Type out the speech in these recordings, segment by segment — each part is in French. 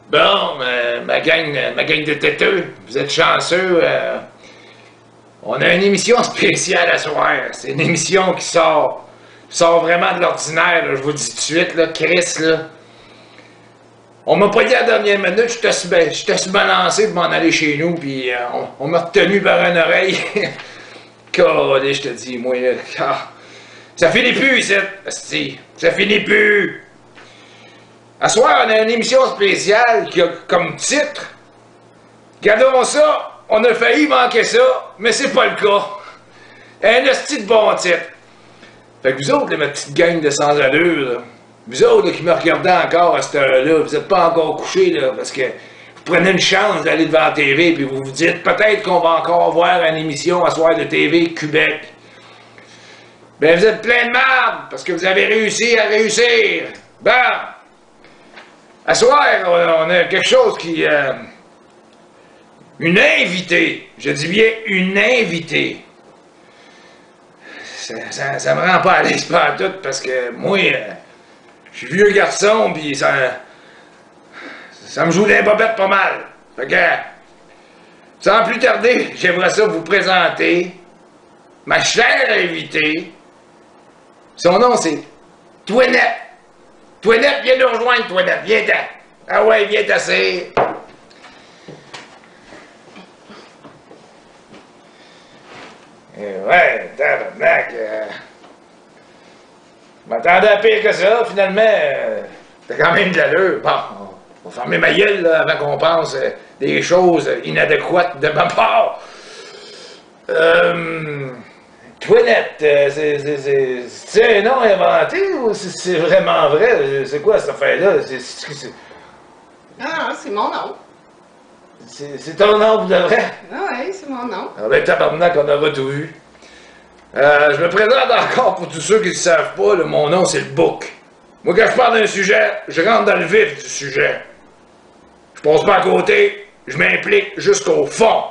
Bon, ma gang de têteux, vous êtes chanceux. On a une émission spéciale à soir. C'est une émission qui sort vraiment de l'ordinaire, là, je vous le dis tout de suite, là, Chris, là. On m'a pas dit à la dernière minute, j'étais sur balancé pour m'en aller chez nous, puis on m'a retenu par une oreille. Calé, je te dis, moi, là, ça finit plus, ici, ça finit plus. À soir, on a une émission spéciale qui a comme titre. Regardons ça, on a failli manquer ça, mais c'est pas le cas. Un esti de bon titre. Fait que vous autres, là, ma petite gang de sans-allure, là, vous autres là, qui me regardez encore à cette heure-là, vous êtes pas encore couchés, là, parce que vous prenez une chance d'aller devant la TV, puis vous vous dites peut-être qu'on va encore voir une émission à soir de TV Québec. Ben, vous êtes plein de merde, parce que vous avez réussi à réussir. Bon. À soir, on a quelque chose qui... une invitée. Je dis bien une invitée. Ça me rend pas à l'aise pas tout parce que moi, je suis vieux garçon pis ça me joue des bobettes pas mal. Fait que, sans plus tarder, j'aimerais ça vous présenter ma chère invitée. Son nom c'est Toinette. Toinette, viens nous rejoindre, Toinette, viens-t'en. Ah ouais, viens t'asseoir. Ouais, tabarnak. Je m'attendais à pire que ça, finalement. T'as quand même de l'allure. Bon, on va fermer ma gueule là, avant qu'on pense des choses inadéquates de ma part. Toinette, c'est un nom inventé ou c'est vraiment vrai? C'est quoi cette affaire-là? Ah, c'est mon nom. C'est ton nom pour de vrai? Ah oui, c'est mon nom. Ah ben tabarnak, on aura tout vu. Je me présente encore pour tous ceux qui ne savent pas, là, mon nom c'est le Bouc. Moi quand je parle d'un sujet, je rentre dans le vif du sujet. Je passe pas à côté, je m'implique jusqu'au fond.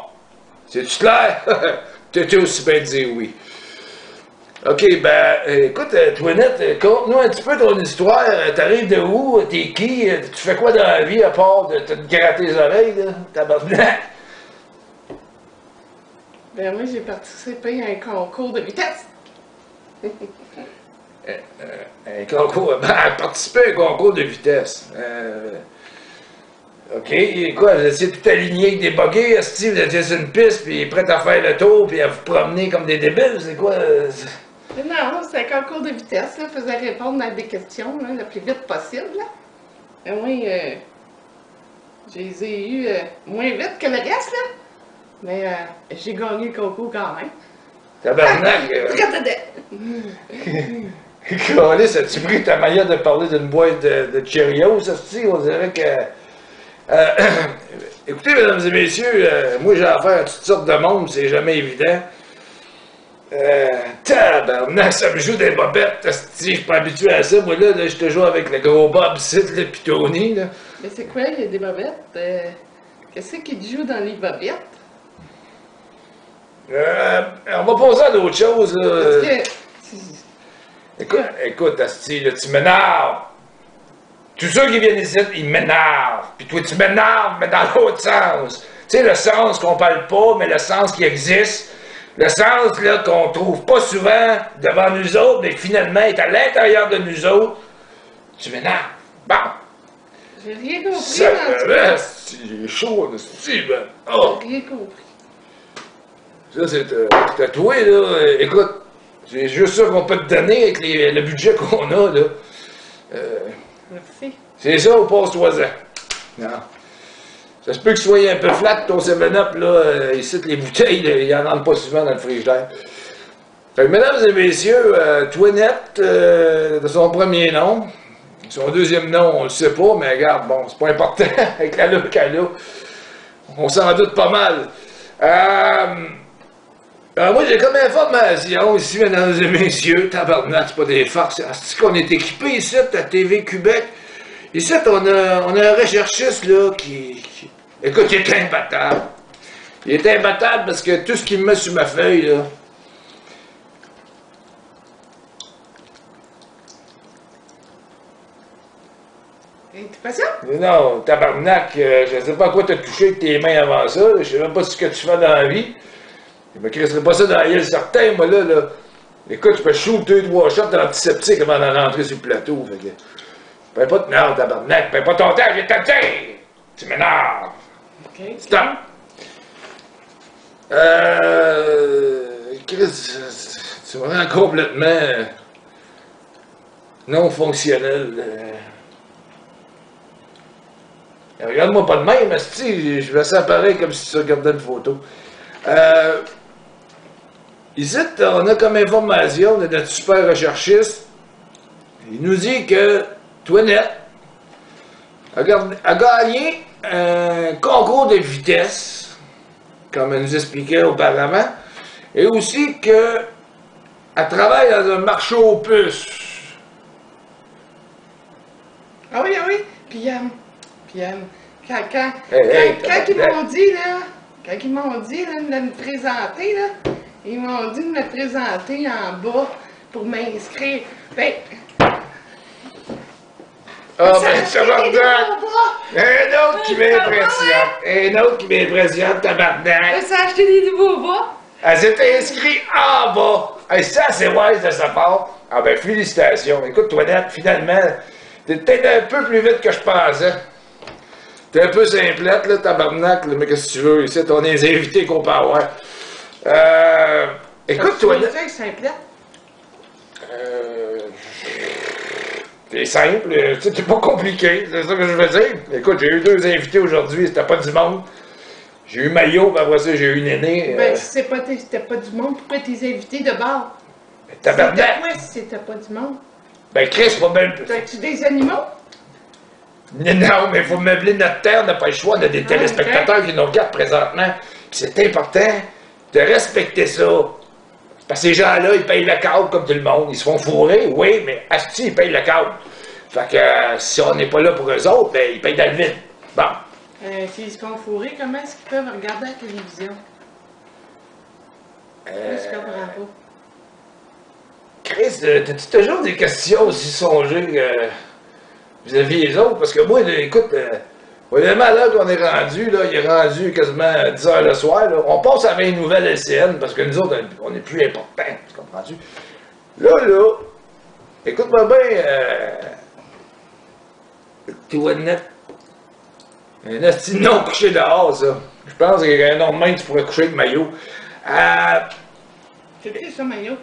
C'est-tu clair? T'étais aussi bien de dire oui. Ok, ben, écoute, Toinette, conte-nous un petit peu ton histoire. T'arrives de où? T'es qui? Tu fais quoi dans la vie à part de te gratter les oreilles, là? Tabarnak! Ben moi, j'ai participé à un concours de vitesse. Un concours, participer à un concours de vitesse. OK, quoi, vous étiez tout aligné avec des buggers, esti, vous étiez sur une piste, puis prêt à faire le tour, puis à vous promener comme des débiles, c'est quoi? Non, c'est un concours de vitesse, là. Faisait répondre à des questions, là, le plus vite possible, là. Et moi, je les ai eus moins vite que le reste, là. Mais j'ai gagné le concours quand même. Tabarnak! Très dedans. Câlisse, as-tu pris ta manière de parler d'une boîte de Cheerios, esti? On dirait que... écoutez, mesdames et messieurs, moi j'ai affaire à toutes sortes de monde, c'est jamais évident. Tabarnak, ça me joue des bobettes, esti, je suis pas habitué à ça. Moi là, je te joue avec le gros Bob Sid, le pis Tony, là. Mais c'est quoi, il y a des bobettes? Qu'est-ce qui te joue dans les bobettes? On va passer à d'autres choses, là. Parce que... Écoute, esti, là, tu m'énerves. Tous ceux qui viennent ici, ils m'énervent. Puis toi, tu m'énerves, mais dans l'autre sens. Tu sais, le sens qu'on parle pas, mais le sens qui existe. Le sens, là, qu'on trouve pas souvent devant nous autres, mais finalement est à l'intérieur de nous autres. Tu m'énerves. Bon. J'ai rien compris Ça dans me reste. J'ai chaud, esti, ben. Oh. J'ai rien compris. Ça, c'est tatoué, là. Écoute, c'est juste ça qu'on peut te donner avec le budget qu'on a, là. Merci. C'est ça ou passe-toi-en? Non. Ça se peut que tu sois un peu flat, ton 7-Up, là, ici, les bouteilles, il n'y en rentre pas souvent dans le frigidaire. Fait que, mesdames et messieurs, Toinette, de son premier nom, son deuxième nom, on le sait pas, mais regarde, bon, c'est pas important, avec la look qu'elle a, on s'en doute pas mal. Moi, j'ai comme information ici, mesdames et messieurs, tabarnak, c'est pas des farces, c'est qu'on est équipé ici, à TV Québec. Ici, on a un recherchiste, là, qui... Écoute, il est imbattable. Il est imbattable parce que tout ce qu'il me met sur ma feuille, là... T'es patient? Non, tabarnak, je sais pas à quoi t'as touché avec tes mains avant ça. Je sais même pas ce que tu fais dans la vie. Je me crisserais pas ça dans la gueule certain, moi, là. Écoute, je peux shoot 2-3 shots d'antiseptique avant de rentrer sur le plateau. Fait que. Paye pas de merde, tabarnak. Paye pas ton temps, j'ai ta dire. Tu m'énerves. OK. Stop. Chris, tu me rends complètement non fonctionnel. Regarde-moi pas de même, asti, je vais ça pareil comme si tu regardais une photo. Ici, on a comme information de notre super recherchiste. Il nous dit que Toinette a gagné un concours de vitesse, comme elle nous expliquait auparavant, et aussi qu'elle travaille dans un marché aux puces. Ah oui, ah oui. Puis, quand ils tabarnak. m'ont dit, là, de me présenter, là, ils m'ont dit de me présenter en bas pour m'inscrire. Ben, Ah, ça ben, a acheté des tabarnak! nouveaux bras! Un autre qui m'impressionne! Un autre qui m'impressionne, tabarnak! Ça a acheté des nouveaux bras! Elle s'est inscrite en bas! Hey, ça, c'est wise de sa part! Ah ben, félicitations! Écoute, Toinette, finalement, t'es peut-être un peu plus vite que je pensais. T'es un peu simplette, là, tabarnak, là, mais qu'est-ce que tu veux? Ici, on est les invités qu'on peut avoir. Écoute, Toinette... C'est simplette. C'est simple, tu sais, c'est pas compliqué, c'est ça que je veux dire. Écoute, j'ai eu 2 invités aujourd'hui, c'était pas du monde. J'ai eu Maillot, puis après ça, j'ai eu Néné. Ben, si c'était pas du monde, pourquoi t'es invité de bord? Tabarnak! C'était quoi si c'était pas du monde? Ben, Chris, faut même... T'as-tu des animaux? Non, mais il faut meubler notre terre, on n'a pas le choix, on a des téléspectateurs qui nous regardent présentement. Puis c'est important de respecter ça. Parce que ces gens-là, ils payent le câble comme tout le monde. Ils se font fourrer, oui, mais asti, ils payent le câble. Fait que si on n'est pas là pour eux autres, ben, ils payent dans le vide. Bon. S'ils se font fourrer, comment est-ce qu'ils peuvent regarder la télévision? Je comprends pas. Chris, t'as-tu toujours des questions aussi songées vis-à-vis des autres? Parce que moi, là, écoute, vraiment là qu'on est rendu, là, il est rendu quasiment 10 h le soir, là, on passe à 20 nouvelles LCN parce que nous autres, on n'est plus importants, tu comprends-tu? Là, écoute-moi bien, Toinette, un asti non couché dehors, ça. Je pense qu'il y a un nom de main que tu pourrais coucher avec Maillot. C'est qui ça, Maillot?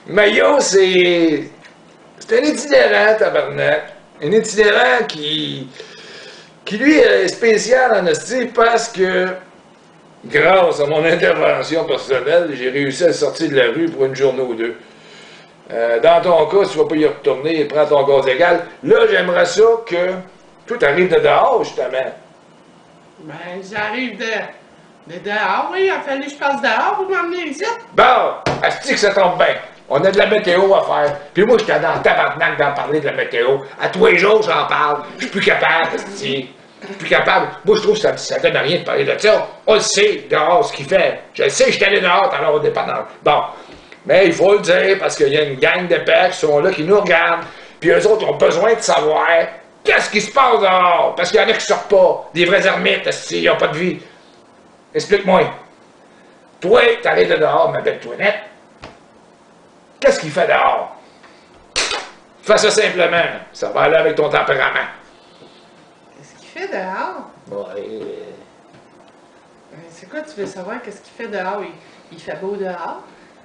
Maillot, c'est un itinérant, tabarnak. Un itinérant qui lui est spécial en esti parce que, grâce à mon intervention personnelle, j'ai réussi à le sortir de la rue pour une journée ou 2. Dans ton cas, si tu ne vas pas y retourner, prends ton gaz égal. Là, j'aimerais ça que toi, t'arrives de dehors, justement. Ben, j'arrive de dehors, oui, il a fallu que je passe dehors pour m'emmener ici. Bon, asti que ça tombe bien. On a de la météo à faire. Puis moi, j'étais dans le tabarnak d'en parler de la météo. À tous les jours, j'en parle. Je suis plus capable, asti. Je suis plus capable. Moi, je trouve que ça donne rien de parler de ça. On le sait, dehors, ce qu'il fait. Je le sais, je suis allé dehors tout à l'heure au dépanneur. Bon. Mais il faut le dire, parce qu'il y a une gang de pecs qui sont là, qui nous regardent. Puis eux autres ont besoin de savoir qu'est-ce qui se passe dehors. Parce qu'il y en a qui sortent pas. Des vrais ermites, asti, ils n'ont pas de vie. Explique-moi. Toi, t'arrives de dehors, ma belle Toinette. Qu'est-ce qu'il fait dehors? Fais ça simplement. Ça va aller avec ton tempérament. Qu'est-ce qu'il fait dehors? Ouais. C'est quoi tu veux savoir qu'est-ce qu'il fait dehors? Il fait beau dehors.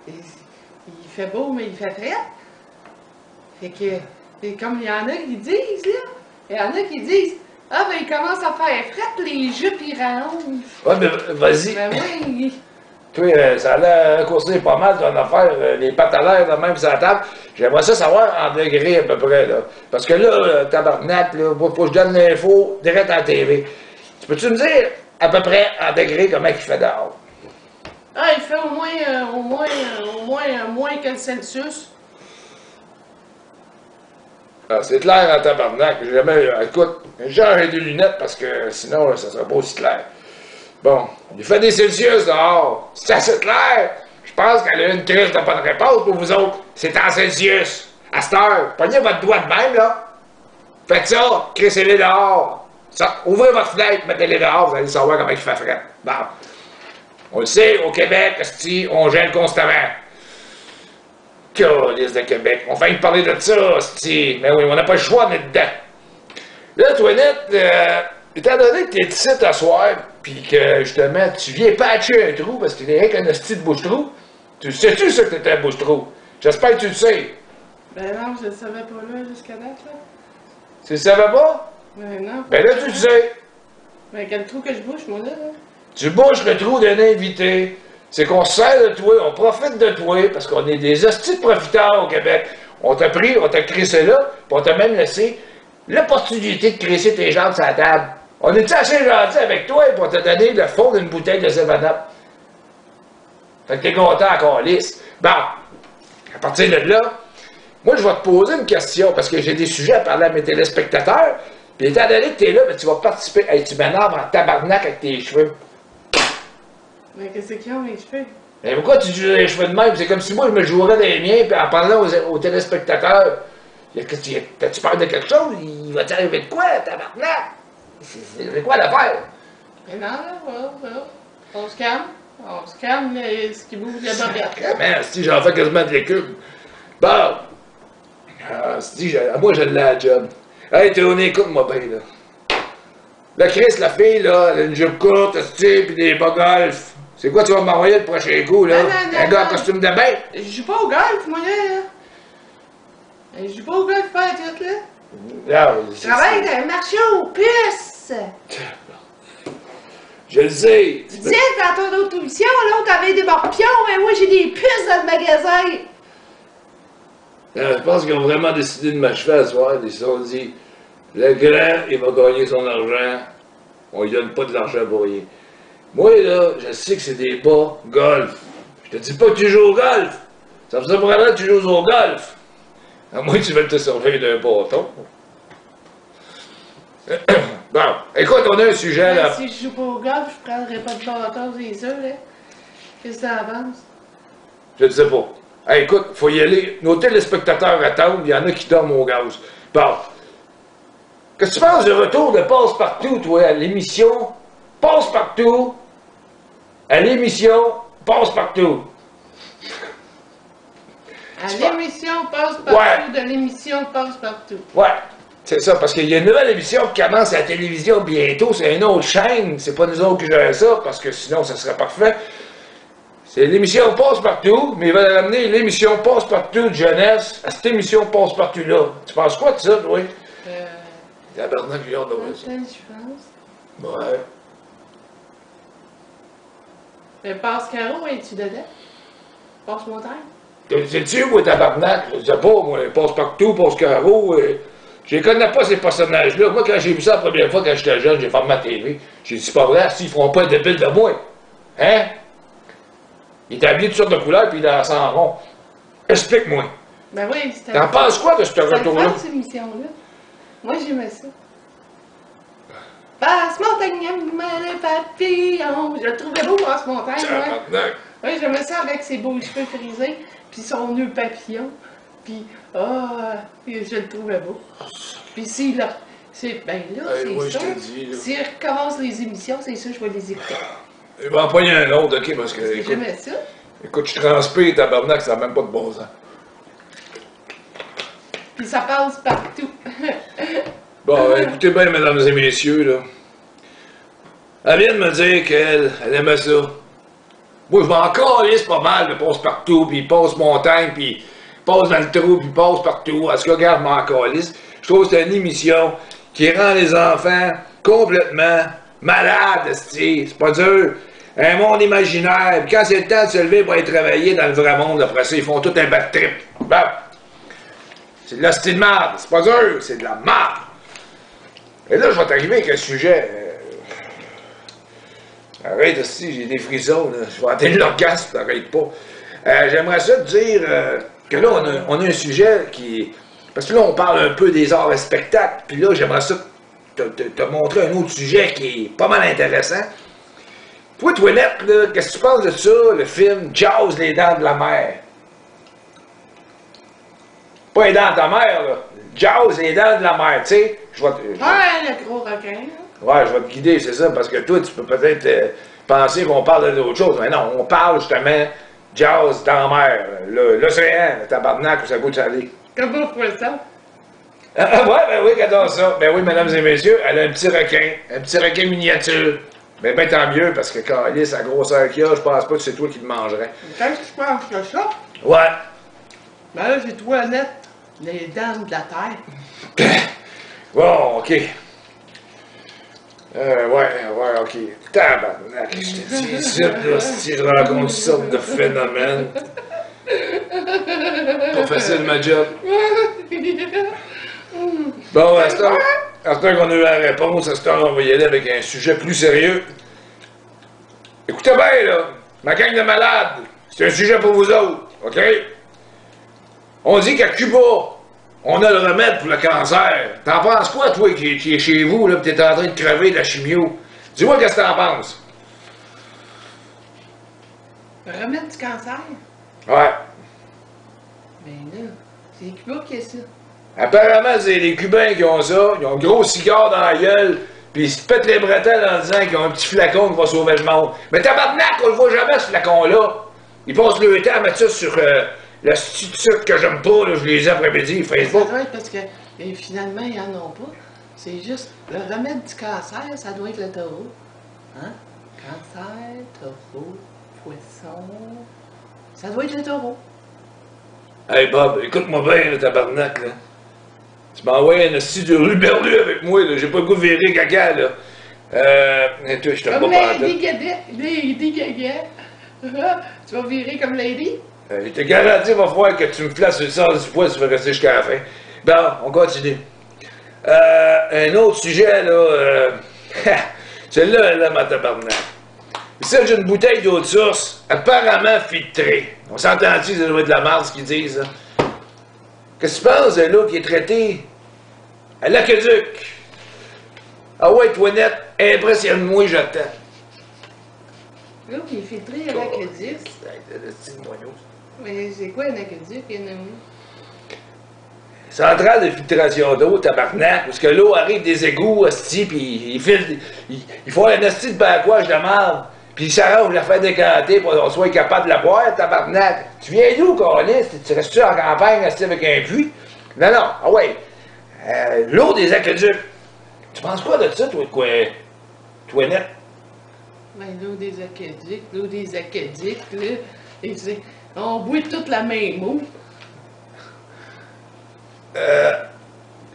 Il fait beau, mais il fait frais. Fait que, c'est comme il y en a qui disent, là. Il y en a qui disent, ah ben il commence à faire frais, les jupes ils rallongent. Ouais, mais vas-y. Ben oui. Toi, ça a l'air raccourci pas mal ton affaire, les pattes à l'air de même sur la table. J'aimerais ça savoir en degrés à peu près, là. Parce que là, tabarnak, là, faut que je donne l'info direct à la TV. Peux-tu me dire à peu près en degrés comment il fait dehors? Ah, il fait au moins que le Celsius. Ah, c'est clair en tabarnak. J'ai jamais. Écoute, j'ai des lunettes parce que sinon, là, ça serait pas aussi clair. Bon, il fait des Celsius dehors. C'est assez clair. Je pense qu'elle a une crise de bonne réponse pour vous autres. C'est en Celsius. À cette heure, prenez votre doigt de même, là. Faites ça, crissez-les dehors. Ça, ouvrez votre fenêtre, mettez-les dehors, vous allez savoir comment il fait frais. Bon. On le sait, au Québec, esti, on gèle constamment. Calice de Québec. On fait parler de ça, esti. Mais oui, on n'a pas le choix d'être dedans. Là, Toinette, étant donné que t'es ici à soir, pis que, justement, tu viens patcher un trou, parce que t'es rien qu'un esti de bouche-trou, tu sais-tu ça que t'étais un bouche-trou? J'espère que tu le sais. Ben non, je le savais pas là, jusqu'à date, là. Tu le savais pas? Ben non. Ben là, tu le sais. Ben quel trou que je bouche, moi, là? Tu bouches le trou d'un invité. C'est qu'on se sert de toi, on profite de toi, parce qu'on est des hosties de profiteurs au Québec. On t'a pris, on t'a crissé là, puis on t'a même laissé l'opportunité de crisser tes jambes sur la table. On est assez gentil avec toi, puis on t'a donné le fond d'une bouteille de 7-Up. Fait que t'es content encore lisse. Bon, à partir de là, moi je vais te poser une question, parce que j'ai des sujets à parler à mes téléspectateurs, puis étant donné que t'es là, ben, tu vas participer. Hey, tu m'énerves en tabarnak avec tes cheveux. Mais qu'est-ce qu'ils ont, mes cheveux? Mais pourquoi tu joues les cheveux de même? C'est comme si moi je me jouerais des miens, puis en parlant aux téléspectateurs, t'as-tu peur de quelque chose? Il va t'arriver de quoi, tabarnak? C'est quoi l'affaire? Mais non, là, voilà. On se calme. On se calme, là, ce qui bouge la barrière. Comment, si j'en fais quasiment de l'écume. Bon. Moi je l'ai la job. Hey, Tony, écoute-moi bien, là. La Chris, la fille, là, elle a une jupe courte, pis des bas golf. C'est quoi tu vas m'envoyer le prochain coup, là? Non, un gars en costume de bain? Je joue pas au golf, moi, là. Je joue pas au golf, pas tout, là. Non, Je travaille dans un marché aux puces. Je le sais. Tu disais dans ton autre émission, là, t'avais des morpions, mais moi, j'ai des puces dans le magasin. Je pense qu'ils ont vraiment décidé de m'achever à soir. Ils se sont dit, le grand, il va gagner son argent. On lui donne pas de l'argent pour rien. Moi, là, je sais que c'est des bas golf. Je te dis pas que tu joues au golf. Ça faisait vraiment que tu joues au golf. À moins que tu veuilles te servir d'un bâton. Bon, écoute, on a un sujet, là. Si je joue pas au golf, je prendrais pas de bâton, c'est sûr, là. Qu'est-ce que ça avance? Je ne sais pas. Hey, écoute, faut y aller. Nos téléspectateurs attendent, il y en a qui dorment au gaz. Bon. Qu'est-ce que tu penses du retour de Passe-Partout, toi, à l'émission Passe-Partout? À l'émission Passe-Partout. À l'émission Passe-Partout, Ouais. de l'émission Passe-Partout. Ouais, c'est ça, parce qu'il y a une nouvelle émission qui commence à la télévision bientôt. C'est une autre chaîne. C'est pas nous autres qui gèrent ça, parce que sinon, ça serait parfait. C'est l'émission Passe-Partout, mais il va ramener l'émission Passe-Partout de jeunesse à cette émission Passe-Partout-là. Tu penses quoi de ça, toi? Tabarnak, j'ai hâte de voir ça. Je pense. Ouais. Mais Passe-Caro, es-tu dedans? Passe-Montagne? Sais-tu, moi, tabarnak? Je sais pas, moi, Passe-Partout, Passe-Caro, je les connais pas, ces personnages-là. Moi, quand j'ai vu ça la première fois, quand j'étais jeune, j'ai fermé ma TV. J'ai dit, c'est pas vrai, s'ils feront pas un débile de moi. Hein? Il est habillé de toutes sortes de couleurs, puis il est en rond. Explique-moi. Ben oui, c'était... T'en penses quoi de ce retour-là? C'est cette émission-là. Moi, j'aimais ça. Passe-Montagne, le papillon. Je le trouvais beau, Passe-Montagne, moi. Oui, j'aimais ça avec ses beaux cheveux frisés, puis son nœud papillon. Puis, je le trouvais beau. Puis si, là, ben là, c'est sûr, s'il recommence les émissions, c'est sûr, je vais les écouter. Il va en poigner un autre, OK, parce que, écoute, j'aimais ça. Écoute, je transpire, tabarnak, ça n'a même pas de bon sens. Puis ça passe partout. Bon, écoutez bien, mesdames et messieurs, là. Elle vient de me dire qu'elle aimait ça. Moi, je m'en calisse pas mal de Passe-Partout, puis Passe-Montagne, puis passe dans le trou, puis Passe-Partout. En tout cas, regarde, je m'en calisse. Je trouve que c'est une émission qui rend les enfants complètement malades, c'est pas dur. Un monde imaginaire. Puis quand c'est le temps de se lever pour aller travailler dans le vrai monde, après ça, ils font tout un bad trip. Bon. C'est de l'hostie de marde. C'est pas dur, c'est de la marde. Et là, je vais t'arriver avec un sujet. Arrête aussi, j'ai des frissons, là. Je vais atteindre l'orgasme, t'arrêtes pas. J'aimerais ça te dire que là, on a un sujet qui... Parce que là, on parle un peu des arts et spectacles, puis là, j'aimerais ça te montrer un autre sujet qui est pas mal intéressant. Toi, Toinette, là, qu'est-ce que tu penses de ça, le film Jaws, les dents de la mer? Pas les dents de ta mère, là. Jazz, les dents de la mère, tu sais. Ouais, le gros requin. Ouais, je vais te guider, c'est ça, parce que toi, tu peux peut-être penser qu'on parle d'autre chose. Mais non, on parle justement Jazz dans la mer. L'océan, le tabarnak où ça goûte salé. Comment on fait ça? Ouais, ben oui, qu'elle adore ça. Ben oui, mesdames et messieurs, elle a un petit requin miniature. Ben tant mieux, parce que quand elle est la grosseur qu'il a, je pense pas que c'est toi qui le mangerais. Quand tu penses que ça? Ouais. Ben là, j'ai trouvé net les dents de la terre. Bon, ok. Ouais, ok. Tabarnak, je te dis ici, là, si je rencontre une sorte de phénomène. Pas facile, ma job. Bon, à ce temps qu'on a eu la réponse, à ce temps, on va y aller avec un sujet plus sérieux. Écoutez bien, là, ma gang de malades, c'est un sujet pour vous autres, OK? On dit qu'à Cuba, on a le remède pour le cancer. T'en penses quoi, toi, qui es chez vous, là, pis t'es en train de crever de la chimio? Dis-moi qu'est-ce que t'en penses. Le remède du cancer? Ouais. Ben là, c'est Cuba qui est ça. Apparemment, c'est les Cubains qui ont ça. Ils ont un gros cigare dans la gueule, puis ils se pètent les bretelles en disant qu'ils ont un petit flacon qui va sauver le monde. Mais tabarnak, on le voit jamais, ce flacon-là. Ils passent le temps à mettre ça sur la sucre que j'aime pas, là, je les ai après-midi, Facebook. Ça doit être parce que finalement, ils en ont pas. C'est juste le remède du cancer, ça doit être le taureau. Hein? Cancer, taureau, poisson. Ça doit être le taureau. Hey Bob, écoute-moi bien, là, tabarnak, là. Tu m'envoies un hostie de ruberlu avec moi, là. J'ai pas le goût de virer caca, là. Toi, je t'aime pas Comme parler. Lady Gaga. Tu vas virer comme Lady? Je te garantis, il va falloir que tu me places le sens du poids si tu veux rester jusqu'à la fin. Bon, on continue. Un autre sujet, là. Celle-là, là, ma tabarnak. Ici, j'ai une bouteille d'eau de source, apparemment filtrée. On s'entend-tu, ça doit être de la merde, ce qu'ils disent, là. Qu'est-ce que tu penses, là, qui est traité à l'aqueduc? Ah ouais, toi net, impressionne-moi, j'attends. Là, il est filtré à l'aqueduc. Mais c'est quoi un aqueduc? Il y en a où? Centrale de filtration d'eau, tabarnak, parce que l'eau arrive des égouts, hostie, puis il faut un hostie de bacouage de merde. Puis il s'arrange la faire décanter pour qu'on soit capable de la boire, tabarnak. Tu viens d'où, Carlis? Tu restes-tu en campagne, hostie, avec un puits? Non, non, ah ouais. L'eau des aqueducs. Tu penses quoi de ça, toi, de quoi? Toi, net? Ben, l'eau des aqueducs, là. Et on boit toute la même eau.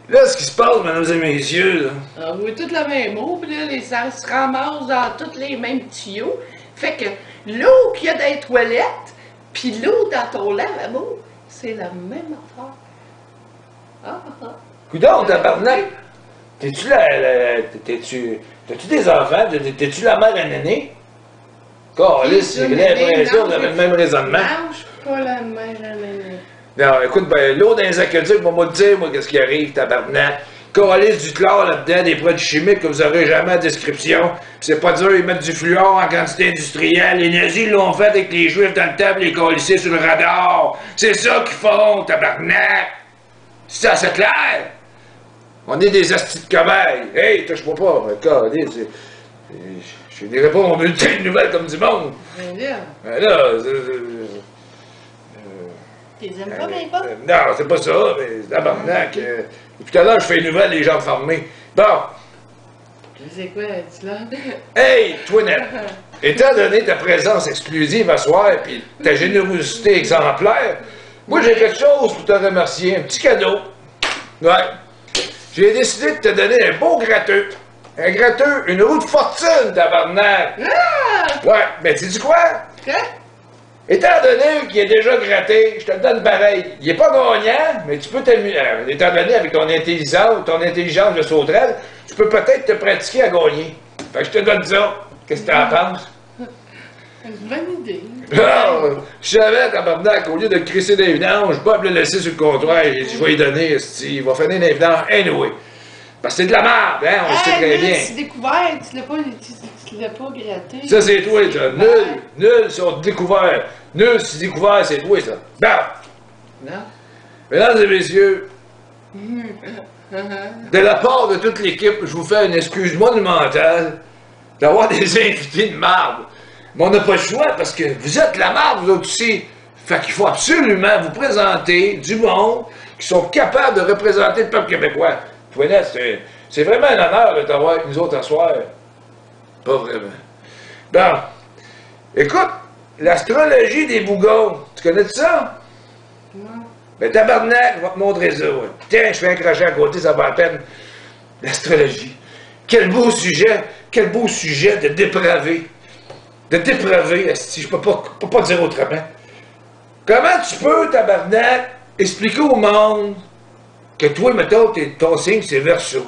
Là, ce qui se passe, mesdames et messieurs, là. On boit toute la même eau, puis là, ça se ramasse dans tous les mêmes tuyaux. Fait que l'eau qu'il y a dans les toilettes, puis l'eau dans ton lavabo, c'est la même affaire. Coudonc, tabarnak! T'es-tu T'as-tu des enfants? T'es-tu la mère à néné? Carlis, j'ai l'impression que vous avez le même raisonnement. Mange pas la mère à néné. Non, écoute, ben, l'eau dans les aqueducs, va me dire, moi, qu'est-ce qui arrive, tabarnak. Carlis, du chlore là-dedans, des produits chimiques que vous aurez jamais en description. Puis c'est pas dur, ils mettent du fluor en quantité industrielle. Les nazis l'ont fait avec les juifs dans le temps, les colisser sur le radar. C'est ça qu'ils font, tabarnak. C'est ça, c'est clair? On est des astis de cobayes. Hey, touche-moi pas, Carlis, je dirais pas mon bulletin de nouvelles comme du monde. Mais là, Ben là, t'es aimes pas, mais pas? non, c'est pas ça, mais tabarnak. Tout à l'heure, je fais une nouvelle, les gens fermés. Bon. Je sais quoi, tu là? Hey, Twinette, étant donné ta présence exclusive à soir et ta générosité exemplaire, moi j'ai quelque chose pour te remercier, un petit cadeau. Ouais. J'ai décidé de te donner un beau gratteux. Un gratteux, une roue de fortune, tabarnak. Ah! Ouais, mais tu dis quoi? Quoi? Étant donné qu'il est déjà gratté, je te le donne pareil. Il est pas gagnant, mais tu peux t'amuser. Étant donné avec ton intelligence de sauterelle, tu peux peut-être te pratiquer à gagner. Fait que je te donne ça. Qu'est-ce que t'en penses? Une bonne idée. Ah, je savais, tabarnak, au lieu de le crisser dans les vidanges, Bob l'a laissé sur le comptoir. J'ai dit, je vais lui donner, il va finir dans les vidanges anyway. Parce que c'est de la merde, hein, on le sait très bien. C'est découvert, tu l'as pas gratté. Ça, c'est toi, ça. Nul sur découvert. Nul sur découvert, c'est toi, ça. Bon. Non. Mesdames et messieurs, de la part de toute l'équipe, je vous fais une excuse monumentale d'avoir des invités de marde. Mais on n'a pas le choix parce que vous êtes la marde, vous autres aussi. Fait qu'il faut absolument vous présenter du monde qui sont capables de représenter le peuple québécois. Toinette, c'est vraiment un honneur de t'avoir avec nous autres à soir. Pas vraiment. Bon, écoute, l'astrologie des bougons, tu connais ça? Non. Ben tabarnak, je vais te montrer ça. Ouais. Tiens, je fais un crochet à côté, ça va à peine. L'astrologie. Quel beau sujet de dépravé. De dépravé, esti, je peux pas dire autrement. Comment tu peux, tabarnak, expliquer au monde que toi, mettons, ton signe, c'est Verseau?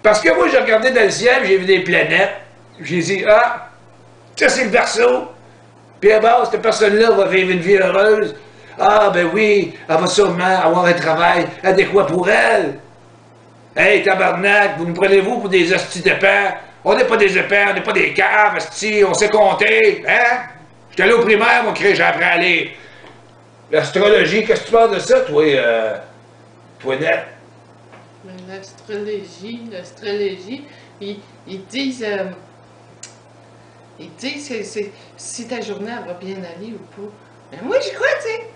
Parce que moi, j'ai regardé dans le ciel, j'ai vu des planètes, j'ai dit, ah, ça c'est le Verseau. Puis à base, cette personne-là va vivre une vie heureuse. Ah, ben oui, elle va sûrement avoir un travail adéquat pour elle. Hey, tabarnak, vous nous prenez-vous pour des hosties d'épais? On n'est pas des épais, on n'est pas des caves, hosties, on sait compter, hein? J'étais allé au primaire, mon crée, j'ai appris à lire. L'astrologie, qu'est-ce que tu penses de ça, toi, Net? L'astrologie, ils disent si ta journée elle va bien aller ou pas. Mais moi, j'y crois, tu sais.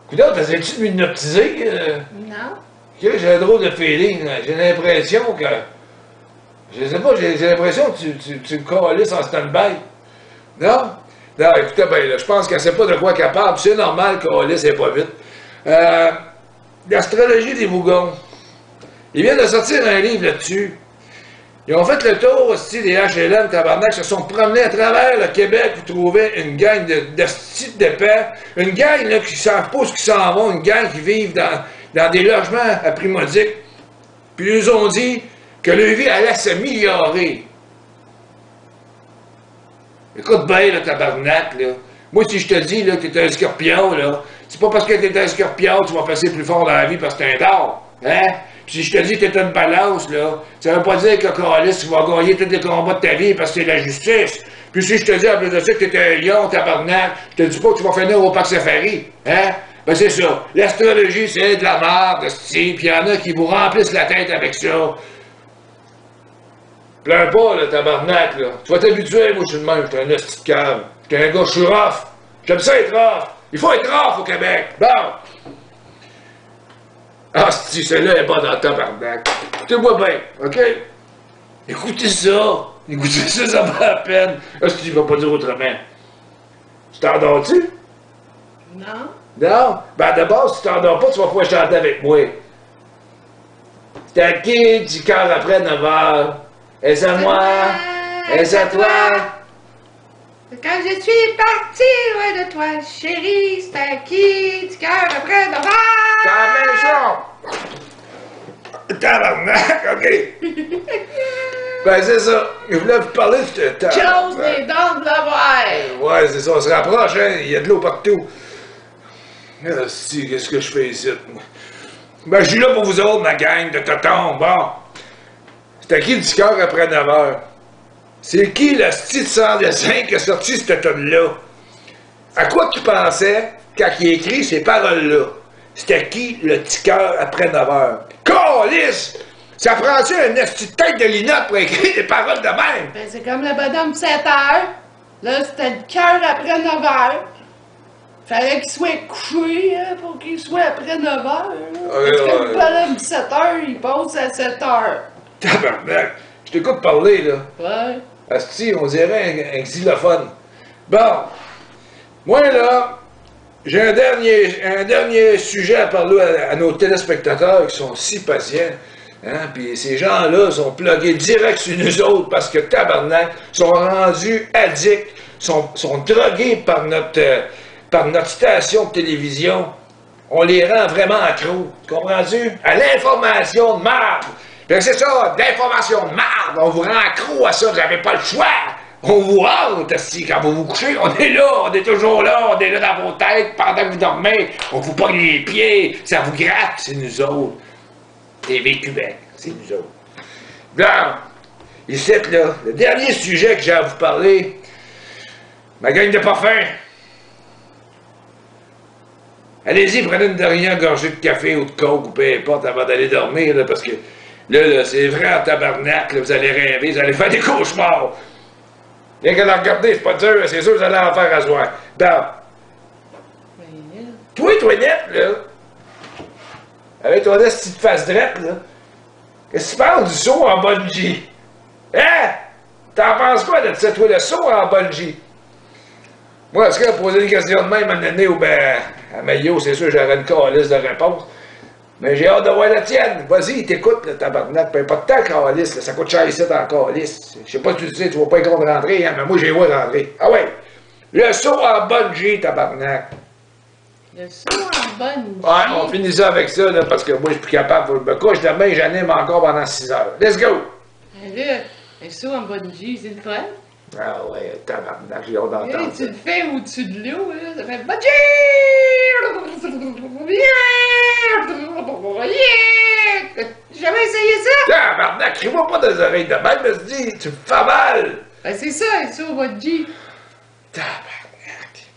Coudonc, t'essaies-tu de m'hypnotiser? Non. J'ai un drôle de feeling, j'ai l'impression que... Je sais pas, j'ai l'impression que tu me calisses en stand-by. Non? Non, écoutez bien, là, je pense qu'elle sait pas de quoi capable, c'est normal qu'Alice n'est pas vite. L'astrologie des bougons. Ils viennent de sortir un livre là-dessus. Ils ont fait le tour aussi des HLM, tabarnak, se sont promenés à travers le Québec pour trouver une gang de styles de paix, une gang là, qui ne savent pas où ils s'en vont, une gang qui vivent dans des logements à prix modique. Puis ils ont dit que leur vie allait s'améliorer. Écoute bien, le tabarnak, là. Moi, si je te dis là, que t'es un scorpion, là, c'est pas parce que t'es un scorpion que tu vas passer plus fort dans la vie parce que t'es un dard. Hein? Puis si je te dis que t'es une balance, là, ça veut pas dire que Carlis, tu vas gagner tous les combats de ta vie parce que c'est la justice. Puis si je te dis en plus de ça que t'es un lion, tabarnak, je te dis pas que tu vas finir au parc safari. Hein? Ben c'est ça. L'astrologie, c'est de la merde, puis il y en a qui vous remplissent la tête avec ça. Pleure pas, là, tabarnak, là. Tu vas t'habituer, moi, je suis le même, j'étais un esti de cave. J'étais un gars, je suis rough. J'aime ça être rough. Il faut être rough au Québec. Bon. Ah, si, celle-là est bonne en tabarnak. Écoutez-moi bien, OK? Écoutez ça. Écoutez ça, ça va à peine. Ah, si tu vas pas dire autrement. Tu t'endors-tu? Non. Non? Ben, d'abord, si tu t'endors pas, tu vas pouvoir chanter avec moi. C'est à qui du cœur après 9 heures? Est-ce à moi? Est-ce à toi? Quand je suis partie loin de toi, chérie, c'est à qui du cœur après 9 heures? T'as la même chose! Tabarnak, OK! Ben, c'est ça. Je voulais vous parler de... Chose des dents de la voix! Ouais, c'est ça, on se rapproche, hein? Il y a de l'eau partout. Ah, si, qu'est-ce que je fais ici? Ben, je suis là pour vous autres, ma gang de totons, bon. C'est à qui du cœur après 9 heures? C'est qui le style sans dessin qui a sorti cette tonne-là? À quoi tu pensais quand il écrit ces paroles-là? C'était qui le petit cœur après 9 heures? Câlisse! Ça prend-tu une petite tête de linotte pour écrire des paroles de même? Ben, c'est comme le bonhomme de 7 heures. Là, c'était le cœur après 9 heures. Fallait qu'il soit couché hein, pour qu'il soit après 9 heures. Parce que le bonhomme de 7 heures, il passe à 7 heures. Tabarnak! Je t'écoute parler, là. Ouais. Asti, on dirait un xylophone. Bon, moi, là, j'ai un dernier sujet à parler à nos téléspectateurs qui sont si patients. Hein? Puis ces gens-là sont plugués direct sur nous autres parce que, tabarnak, sont rendus addicts, sont drogués par notre station de télévision. On les rend vraiment accros. Tu comprends-tu? À l'information de merde. Fait que c'est ça, d'information de merde. On vous rend accro à ça, vous n'avez pas le choix. On vous hante, si quand vous vous couchez, on est là, on est toujours là, on est là dans vos têtes pendant que vous dormez. On vous pogne les pieds, ça vous gratte, c'est nous autres. TV Québec, c'est nous autres. Bon, ici, là, le dernier sujet que j'ai à vous parler, ma gang de parfums. Allez-y, prenez une dernière gorgée de café ou de coke ou peu importe avant d'aller dormir, là, parce que là, c'est vrai en tabarnak, là, vous allez rêver, vous allez faire des cauchemars. Rien qu'à la regarder, c'est pas dur, c'est sûr que vous allez en faire à soir. Bon. Toi, net, là, avec ton petite face drette, là, qu'est-ce que tu penses du saut en bungee? Hein? T'en penses quoi de ça, toi, le saut en bungee? Moi, est-ce qu'à poser une question de même à Néné ou ben à Maillot, c'est sûr j'aurais une calice de réponse. Mais j'ai hâte de voir la tienne. Vas-y, t'écoutes, le tabarnak. Paye pas de temps, calice. Ça coûte cher ici, dans calice. Je sais pas si tu le sais, tu vas pas être contre rentrer, hein, mais moi, j'ai vois rentrer. Ah ouais! Le saut en bungee, tabarnak. Le saut en bungee? Ouais, on finit ça avec ça, là, parce que moi, je suis plus capable. Faut que je me couche demain, j'anime encore pendant 6 heures. Let's go! Là, le saut en bungee, c'est le fun? Ah ouais, tabarnak, j'ai hâte d'entendre. Tu le fais au-dessus de l'eau, là, ça fait bungee! J'ai jamais essayé ça! Tabarnak, crie-moi pas dans les oreilles de même, mais se dit, tu me fais mal! Ben c'est ça, le saut en bungee. Tabarnak.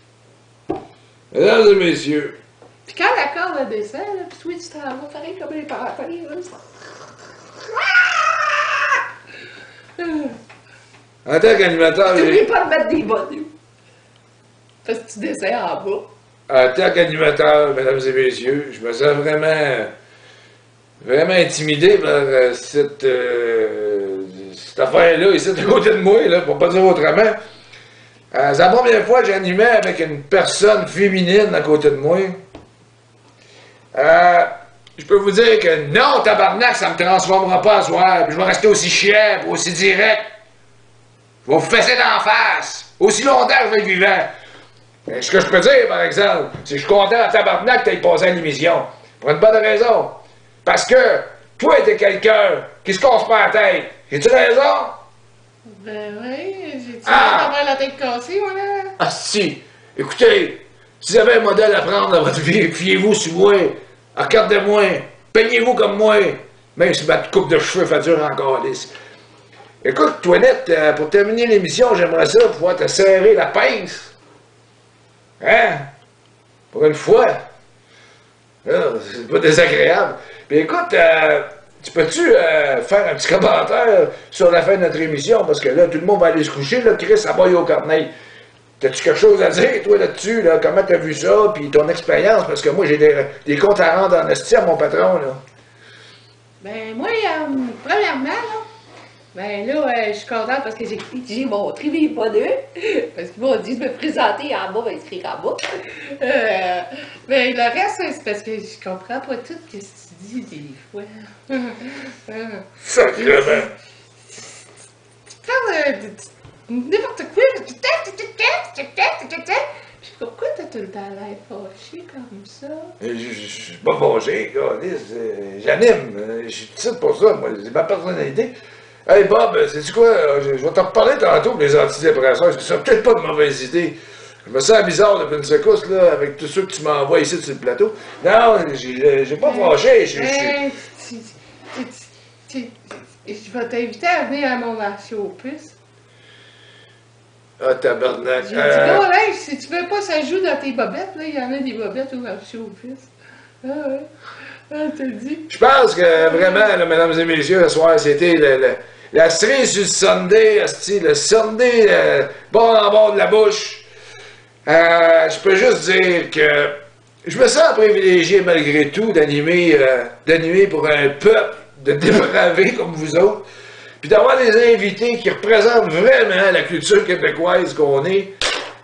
Mesdames et messieurs, Puis quand la corde descend, là, pis toi tu t'en vas pareil comme les paracaïdes, là. en tant qu'animateur, T'oublies pas de mettre des bonnets. Parce que tu descends en bas. en tant qu'animateur, mesdames et messieurs, je me sens vraiment intimidé par cette affaire-là, ici, à côté de moi, là, pour pas dire autrement. C'est la première fois que j'animais avec une personne féminine à côté de moi. Je peux vous dire que non, tabarnak, ça me transformera pas à soir, puis je vais rester aussi chiant, puis aussi direct. Je vais vous fesser d'en face, aussi longtemps que je vais être vivant. Mais ce que je peux dire, par exemple, c'est que je suis content en tabarnak que tu aies passé à l'émission. Pour une bonne raison. Parce que toi, t'es quelqu'un qui se casse pas la tête. J'ai-tu raison? Ben oui, j'ai-tu Ah! d'avoir la tête cassée, moi, là? Ah si! Écoutez, si vous avez un modèle à prendre dans votre vie, fiez-vous sur moi, regardez-moi, peignez-vous comme moi, même si ma coupe de cheveux fait dur encore lisse. Écoute, Toinette, pour terminer l'émission, j'aimerais ça pouvoir te serrer la pince. Hein? Pour une fois. C'est pas désagréable. Puis écoute, tu peux-tu faire un petit commentaire sur la fin de notre émission? Parce que là, tout le monde va aller se coucher, là, Chris, ça baille au corneille. T'as-tu quelque chose à dire, toi, là-dessus, là? Comment t'as vu ça, puis ton expérience? Parce que moi, j'ai des comptes à rendre en esti à mon patron, là. Ben moi, premièrement, là, ben là, je suis contente parce que j'ai montré mes bonheurs. Parce qu'ils m'ont dit de me présenter en bas, ben écrire en bas. Ben le reste, c'est parce que je comprends pas tout ce que tu dis des fois. Sacrement. Tu parles de n'importe quoi. Puis pourquoi t'as tout le temps l'air fâché comme ça? Je suis pas fâché, câlisse, j'anime, je suis ici pour ça, moi, c'est ma personnalité. Hey Bob, sais-tu quoi, je vais t'en reparler tantôt pour les antidépresseurs, parce que ça peut-être pas de mauvaise idée. Je me sens bizarre depuis une secousse, là, avec tous ceux que tu m'envoies ici sur le plateau. Non, j'ai pas fâché, Je vais t'inviter à venir à mon marché aux puces. Ah, tabarnak. J'ai dit, bon, hey, si tu veux pas, ça joue dans tes bobettes, là, il y en a des bobettes au marché aux puces. Ah ouais, ah, t'as dit. Je pense que vraiment, là, mesdames et messieurs, ce soir, c'était la cerise sur le Sunday, le Sunday, bord en bord de la bouche. Je peux juste dire que je me sens privilégié malgré tout d'animer pour un peuple de dépravés comme vous autres, puis d'avoir des invités qui représentent vraiment la culture québécoise qu'on est.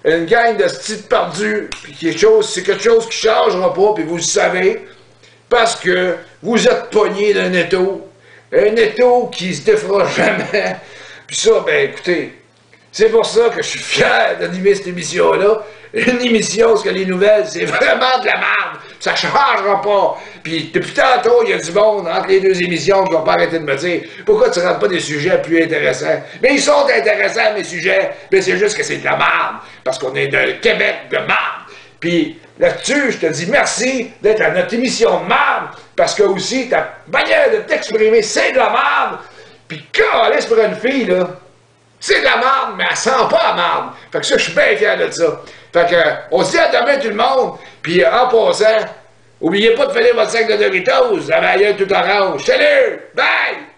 Une gang de styles perdus, puis c'est quelque chose qui ne changera pas, puis vous le savez, parce que vous êtes pognés d'un étau, un étau qui se défera jamais. Puis ça, ben écoutez, c'est pour ça que je suis fier d'animer cette émission-là. Une émission, parce que les nouvelles, c'est vraiment de la merde. Ça changera pas. Puis depuis tantôt, il y a du monde entre les deux émissions qui n'ont pas arrêté de me dire pourquoi tu ne rentres pas des sujets plus intéressants. Mais ils sont intéressants, mes sujets. Mais c'est juste que c'est de la merde. Parce qu'on est de Québec de merde. Puis là-dessus, je te dis merci d'être à notre émission de merde. Parce que aussi, ta manière de t'exprimer, c'est de la merde. Puis calisse pour une fille, là. C'est de la merde, mais elle sent pas la merde. Fait que ça, je suis bien fier de ça. Fait que, on se dit à demain tout le monde, puis en passant, oubliez pas de finir votre sac de Doritos, la maillot tout orange. Salut! Bye!